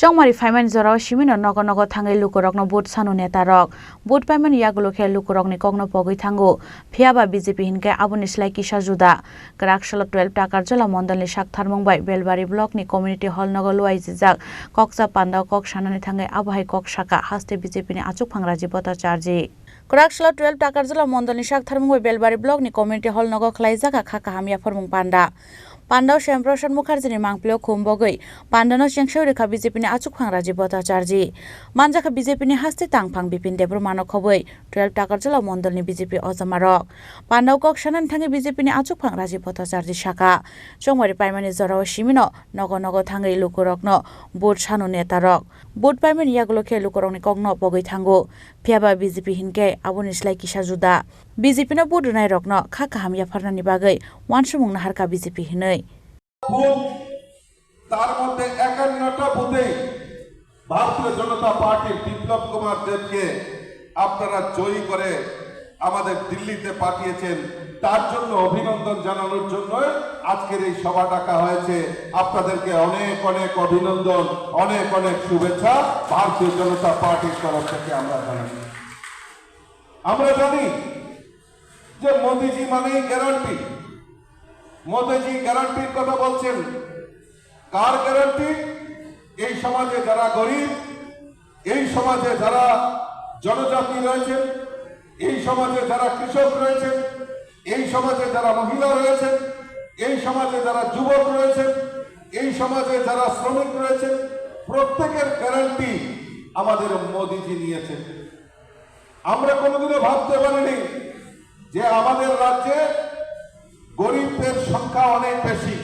Chongmari Faiman Zorao Shimino Nogo Tangai Lukorokno Boot Sanu Netarok, Boot Paiman Yaguluke Lukorokni Kogno Pogui Tango, Piaba BJP Hinke Abunislai Kisha Juda, Grakshalo 12 Takarjola Mondali Shak Tharmongbai, Belbari Block ni Community Hall Nogoluai Zizak, Koksa Panda Kok Shanani Tangai Abahai Kok Shaka, Haste BJP ni Achuk Pangraji Bota Charji. Grakshalo 12 Takarjola Mondali Shak Tharmongbai, Belbari Block ni Community Hall Nogoklai Zaka Khaka Hamia Formung Panda. Pandau Shemproshan Mukherjee Mangpleo Kumbogoi, Pandano Shengshaurika BJP ni Achuk Pangraji Bota Charji. Manjaka BJP ni Haste Tangpang Bipin Debrumano Khoboi, 12 Takarjola Mondal ni BJP Ozamarok. Pandau Kok Shanan Thangi BJP ni Achuk Pangraji Bota Charji Shaka. Chongmari Paimani Zorao Shimino, Nogo Thangai Lukorokno, Boot Sanu Netarok. Boot Paimani Yaguluke Lukorokni Kogno Pogoi Thango, Piaba BJP Hinke Abunislai Kisha Juda. BJP no Boot Runai Rokno, Khaka Hamia Farnani Bagai, Wansumung Naharka BJP Hinoi. তার মধ্যে 51টা বুথে ভারতীয় জনতা পার্টির বিপ্লব কুমার দেবকে আপনারা জয়ী করে আমাদের দিল্লিতে পাঠিয়েছেন তার জন্য অভিনন্দন জানানোর জন্য আজকের এই সভা ডাকা হয়েছে আপনাদেরকে অনেক অনেক অভিনন্দন অনেক অনেক শুভেচ্ছা ভারতীয় জনতা পার্টির তরফ থেকে আমরা জানাই আমরা জানি যে মোদিজি মানেই গ্যারান্টি মোদিজি গ্যারান্টির কথা বলছেন কার গ্যারান্টি এই সমাজে যারা গরিব এই সমাজে যারা জনজাতি রয়েছে এই সমাজে যারা কৃষক রয়েছে এই সমাজে যারা মহিলা রয়েছে এই সমাজে যারা যুবক রয়েছে এই সমাজে যারা শ্রমিক রয়েছে প্রত্যেকের গ্যারান্টি আমাদের মোদিজি নিয়েছেন আমরা কোনোদিনও ভাবতে পারিনি যে আমাদের রাজ্যে গরিবদের সংখ্যা অনেক বেশি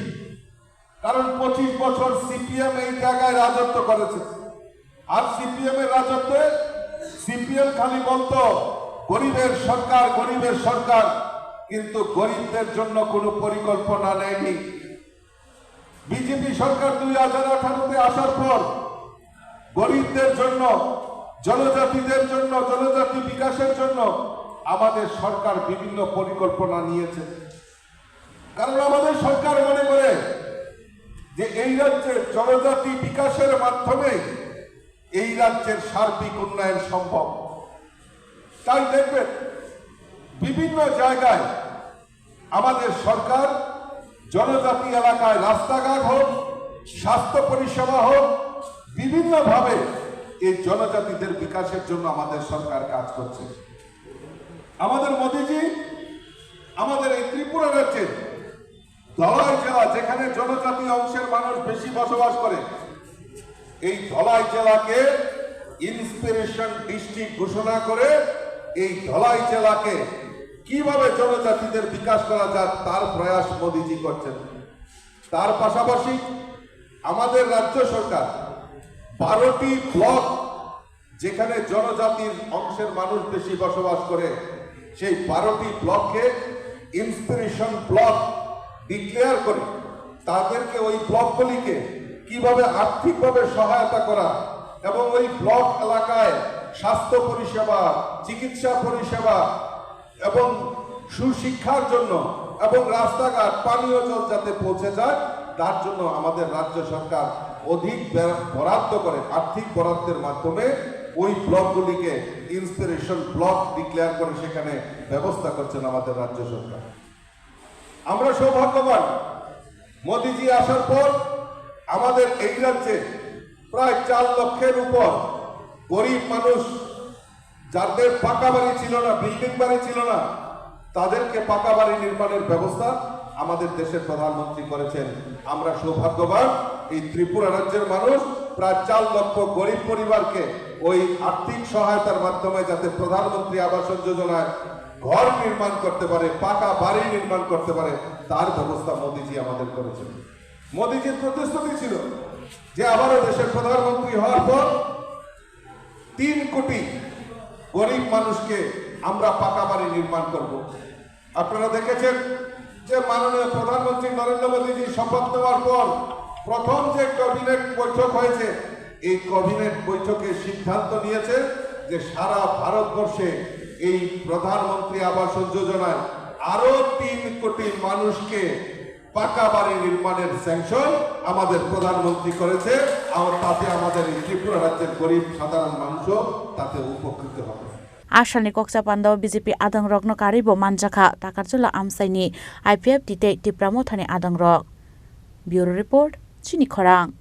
কারণ 25 বছর সিপিএম এই জায়গায় রাজত্ব করেছে আর সিপিএম এর রাজত্বে সিপিএম খালি বলতো গরিবের সরকার কিন্তু গরিবদের জন্য কোনো পরিকল্পনা নেয়নি বিজেপি সরকার 2018 তে আসার পর গরিবদের জন্য জনজাতিদের জন্য জনজাতি বিকাশের জন্য আমাদের সরকার বিভিন্ন পরিকল্পনা নিয়েছে কারণ আমাদের সরকার মনে করে যে এই রাজ্যের জনজাতি বিকাশের মাধ্যমে এই রাজ্যের সার্বিক উন্নয়ন সম্ভব তাই দেখবেন বিভিন্ন জায়গায় আমাদের সরকার জনজাতি এলাকায় রাস্তাঘাট হোক স্বাস্থ্য পরিষেবা হোক বিভিন্নভাবে এই জনজাতিদের বিকাশের জন্য আমাদের সরকার কাজ করছে আমাদের মোদিজি আমাদের এই ত্রিপুরা রাজ্যের ধলাই জেলা যেখানে জনজাতি অংশের মানুষ বেশি বসবাস করে এই ধলাই জেলাকে ইন্সপিরেশন ডিস্ট্রিক্ট ঘোষণা করে এই ধলাই জেলাকে কিভাবে জনজাতিদের বিকাশ করা যায় তার প্রয়াস মোদিজি করছেন তার পাশাপাশি আমাদের রাজ্য সরকার 12টি ব্লক যেখানে জনজাতির অংশের মানুষ বেশি বসবাস করে সেই 12টি ব্লককে ইন্সপিরেশন ব্লক ডিক্লেয়ার করে তাদেরকে ওই ব্লকগুলিকে কিভাবে আর্থিকভাবে সহায়তা করা এবং ওই ব্লক এলাকায় স্বাস্থ্য পরিষেবা চিকিৎসা পরিষেবা এবং সুশিক্ষার জন্য এবং রাস্তাঘাট পানীয় জল যাতে পৌঁছে যায় তার জন্য আমাদের রাজ্য সরকার অধিক বরাদ্দ করে আর্থিক বরাদ্দের মাধ্যমে ওই ব্লকগুলিকে ইন্সপিরেশন ব্লক ডিক্লেয়ার করে সেখানে ব্যবস্থা করছেন আমাদের রাজ্য সরকার আমরা সৌভাগ্যবান মোদিজি আসার পর আমাদের এই রাজ্যে প্রায় 4 লক্ষের উপর গরিব মানুষ যাদের পাকা বাড়ি ছিল না বিল্ডিং বাড়ি ছিল না তাদেরকে পাকা বাড়ি নির্মাণের ব্যবস্থা আমাদের দেশের প্রধানমন্ত্রী করেছেন আমরা সৌভাগ্যবান এই ত্রিপুরা রাজ্যের মানুষ প্রায় 4 লক্ষ গরিব পরিবারকে ওই আর্থিক সহায়তার মাধ্যমে যাতে প্রধানমন্ত্রী আবাস যোজনায় ঘর নির্মাণ করতে পারে পাকা বাড়ি নির্মাণ করতে পারে তার ব্যবস্থা মোদিজি আমাদের করেছেন মোদিজির প্রতিশ্রুতি ছিল যে আবারও দেশের প্রধানমন্ত্রী হওয়ার পর 3 কোটি গরিব মানুষকে আমরা পাকা বাড়ি নির্মাণ করব আপনারা দেখেছেন যে মাননীয় প্রধানমন্ত্রী নরেন্দ্র মোদীজি শপথ নেওয়ার পর প্রথম যে ক্যাবিনেট বৈঠক হয়েছে এই ক্যাবিনেট বৈঠকে সিদ্ধান্ত নিয়েছে যে সারা ভারতবর্ষে এই প্রধানমন্ত্রী আবাস যোজনায় আরো 3 কোটি মানুষকে পাকা বাড়ি নির্মাণের স্যাংশন আমাদের প্রধানমন্ত্রী করেছে। আর তাতে আমাদের এই ত্রিপুরা রাজ্যের গরিব সাধারণ মানুষও তাতে উপকৃত হবে। Asalni koksa pandaw BJP adang rok no karibo manjaka takarjula amsaini IPF tite tipramo thani adang rok. Bureau report Chini Khorang.